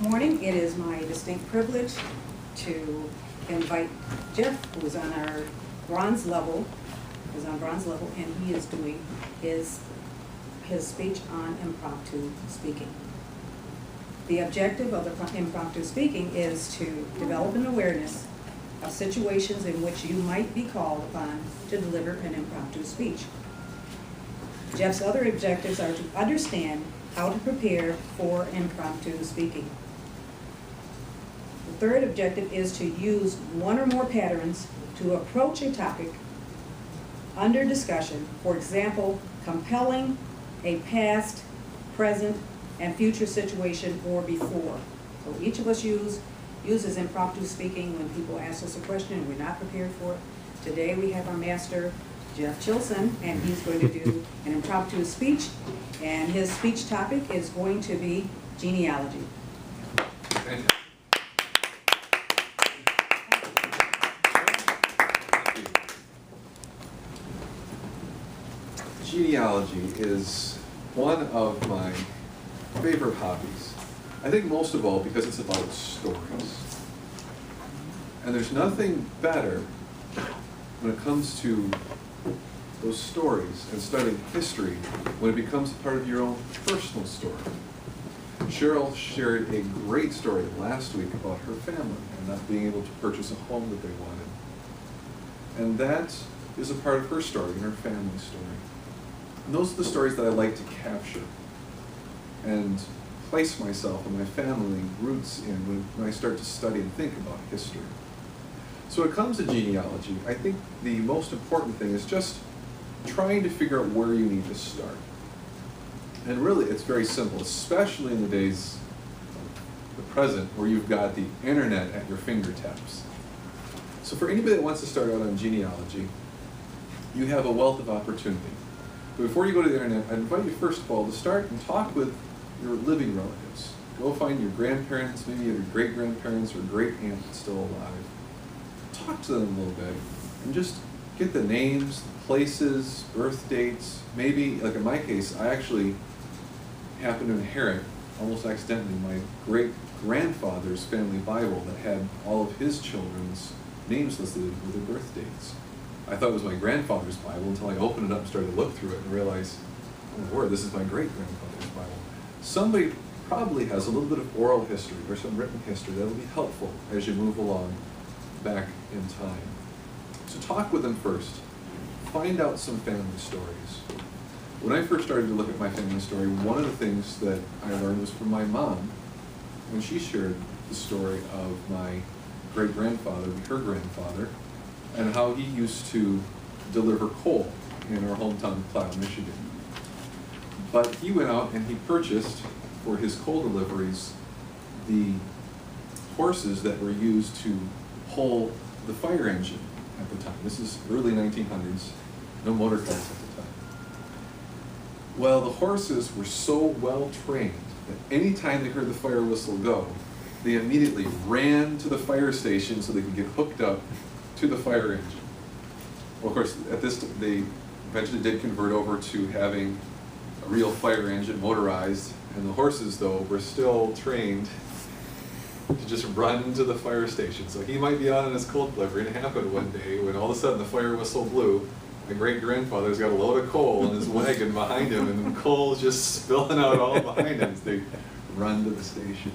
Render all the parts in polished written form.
morning, it is my distinct privilege to invite Jeff, who is on our bronze level, and he is doing his speech on impromptu speaking. The objective of the impromptu speaking is to develop an awareness of situations in which you might be called upon to deliver an impromptu speech. Jeff's other objectives are to understand how to prepare for impromptu speaking. The third objective is to use one or more patterns to approach a topic under discussion. For example, compelling a past, present, and future situation or before. So each of us uses impromptu speaking when people ask us a question and we're not prepared for it. Today we have our master, Jeff Chilson, and he's going to do an impromptu speech, and his speech topic is going to be genealogy. Genealogy is one of my favorite hobbies. I think most of all because it's about stories. And there's nothing better when it comes to those stories and studying history when it becomes a part of your own personal story. Cheryl shared a great story last week about her family and not being able to purchase a home that they wanted. And that is a part of her story and her family story. And those are the stories that I like to capture and place myself and my family roots in when I start to study and think about history. So when it comes to genealogy, I think the most important thing is just trying to figure out where you need to start. And really, it's very simple, especially in the days of the present where you've got the internet at your fingertips. So for anybody that wants to start out on genealogy, you have a wealth of opportunity. But before you go to the internet, I'd invite you first of all to start and talk with your living relatives. Go find your grandparents, maybe your great-grandparents or great-aunt that's still alive. Talk to them a little bit and just get the names, places, birth dates. Maybe, like in my case, I actually happened to inherit, almost accidentally, my great-grandfather's family Bible that had all of his children's names listed with their birth dates. I thought it was my grandfather's Bible until I opened it up and started to look through it and realized, oh Lord, this is my great-grandfather's Bible. Somebody probably has a little bit of oral history or some written history that will be helpful as you move along back in time. So talk with them first. Find out some family stories. When I first started to look at my family story, one of the things that I learned was from my mom when she shared the story of my great-grandfather, her grandfather, and how he used to deliver coal in our hometown of Plow, Michigan. But he went out and he purchased, for his coal deliveries, the horses that were used to pull the fire engine at the time. This is early 1900s, no motor cars at the time. Well, the horses were so well trained that any time they heard the fire whistle go, they immediately ran to the fire station so they could get hooked up to the fire engine. Well, of course, at this they eventually did convert over to having a real fire engine, motorized, and the horses, though, were still trained to just run to the fire station. So he might be out on his coal delivery, and it happened one day when all of a sudden the fire whistle blew. My great-grandfather's got a load of coal in his wagon behind him, and the coal's just spilling out all behind him as they run to the station.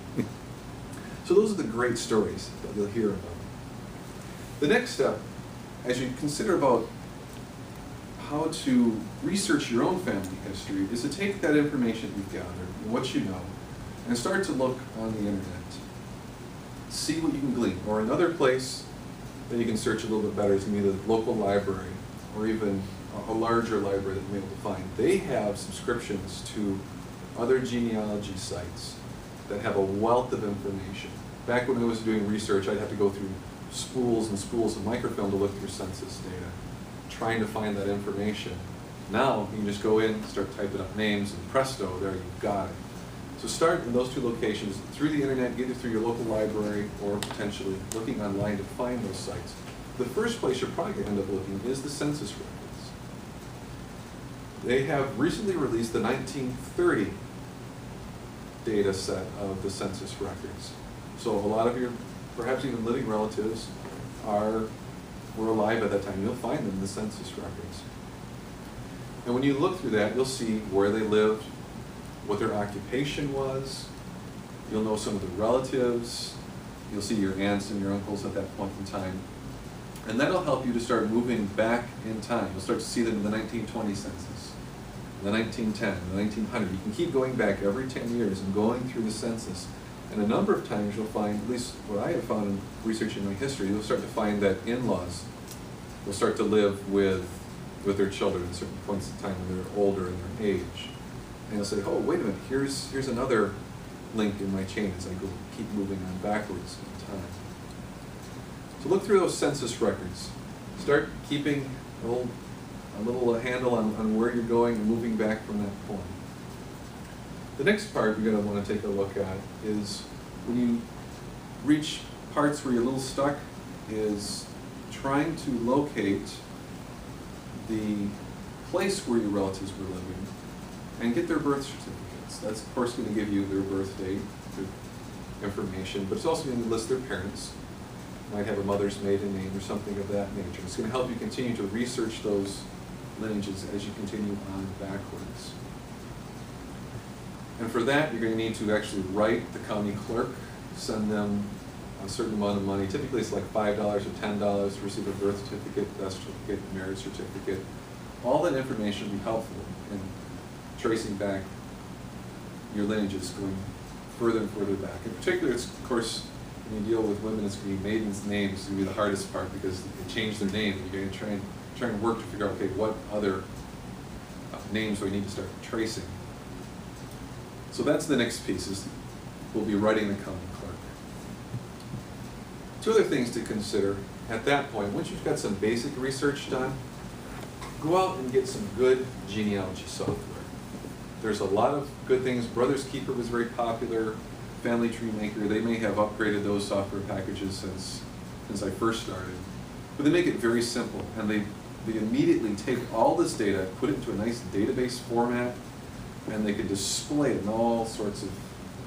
So those are the great stories that you'll hear about. The next step, as you consider about how to research your own family history, is to take that information you've gathered and what you know and start to look on the internet. See what you can glean. Or another place that you can search a little bit better is going to be the local library or even a larger library that you'll be able to find. They have subscriptions to other genealogy sites that have a wealth of information. Back when I was doing research, I'd have to go through spools and spools of microfilm to look through census data, trying to find that information. Now, you can just go in, start typing up names, and presto, there you've got it. So start in those two locations, through the internet, either through your local library, or potentially looking online to find those sites. The first place you're probably going to end up looking is the census records. They have recently released the 1930 data set of the census records. So a lot of your, perhaps even living relatives, were alive at that time. You'll find them in the census records. And when you look through that, you'll see where they lived, what their occupation was. You'll know some of the relatives. You'll see your aunts and your uncles at that point in time. And that'll help you to start moving back in time. You'll start to see them in the 1920 census, the 1910, the 1900. You can keep going back every 10 years and going through the census. And a number of times you'll find, at least what I have found in researching my history, you'll start to find that in-laws will start to live with their children at certain points in time when they're older in their age. And you'll say, oh, wait a minute, here's another link in my chain as I keep moving on backwards in time. So look through those census records. Start keeping a little handle on where you're going and moving back from that point. The next part you're going to want to take a look at is when you reach parts where you're a little stuck, is trying to locate the place where your relatives were living and get their birth certificates. That's of course going to give you their birth date, their information, but it's also going to list their parents. Might have a mother's maiden name or something of that nature. It's going to help you continue to research those lineages as you continue on backwards. And for that, you're going to need to actually write the county clerk, send them a certain amount of money. Typically it's like $5 or $10 to receive a birth certificate, death certificate, marriage certificate. All that information will be helpful in tracing back your lineages, going further and further back. In particular, it's, of course, when you deal with women, it's going to be maidens' names. It's going to be the hardest part because they change their name. You're going to try and work to figure out, okay, what other names do I need to start tracing? So that's the next piece, is we'll be writing the county clerk. Two other things to consider at that point. Once you've got some basic research done, go out and get some good genealogy software. There's a lot of good things. Brothers Keeper was very popular. Family Tree Maker, they may have upgraded those software packages since I first started. But they make it very simple, and they immediately take all this data, put it into a nice database format, and they can display it in all sorts of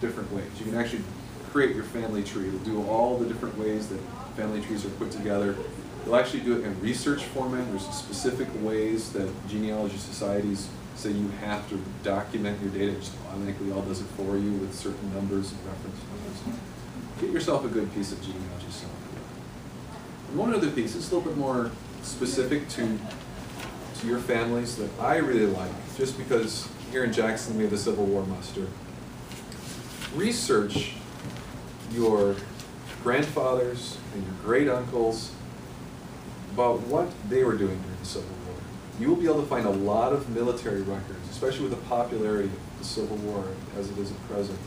different ways. You can actually create your family tree. It'll do all the different ways that family trees are put together. They'll actually do it in research format. There's specific ways that genealogy societies say you have to document your data. It just automatically all does it for you with certain numbers and reference numbers. Get yourself a good piece of genealogy software. And one other piece, it's a little bit more specific to your families that I really like, just because here in Jackson we have the Civil War muster. Research your grandfathers and your great uncles about what they were doing during the Civil War. You will be able to find a lot of military records, especially with the popularity of the Civil War as it is at present,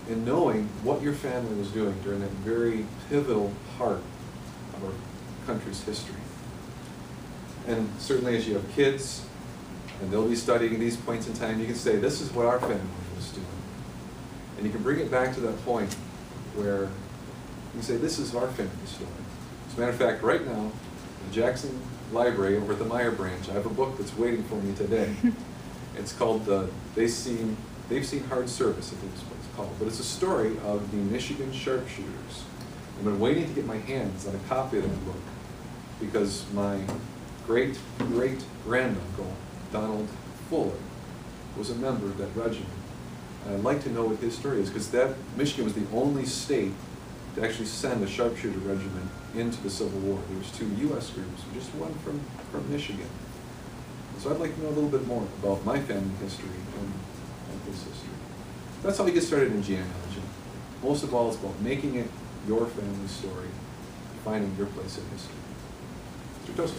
in knowing what your family was doing during that very pivotal part of our country's history. And certainly as you have kids, and they'll be studying these points in time, you can say, this is what our family was doing. And you can bring it back to that point where you say, this is our family story. As a matter of fact, right now, in the Jackson Library over at the Meyer branch, I have a book that's waiting for me today. It's called They've Seen Hard Service, I think is what it's called. But it's a story of the Michigan sharpshooters. I've been waiting to get my hands on a copy of that book because my great-great-granduncle, Donald Fuller, was a member of that regiment. And I'd like to know what his story is, because Michigan was the only state to actually send a sharpshooter regiment into the Civil War. There was 2 U.S. groups, just one from Michigan. So I'd like to know a little bit more about my family history and his history. That's how we get started in genealogy. Most of all, it's about making it your family story, finding your place in history. Mr. Toast.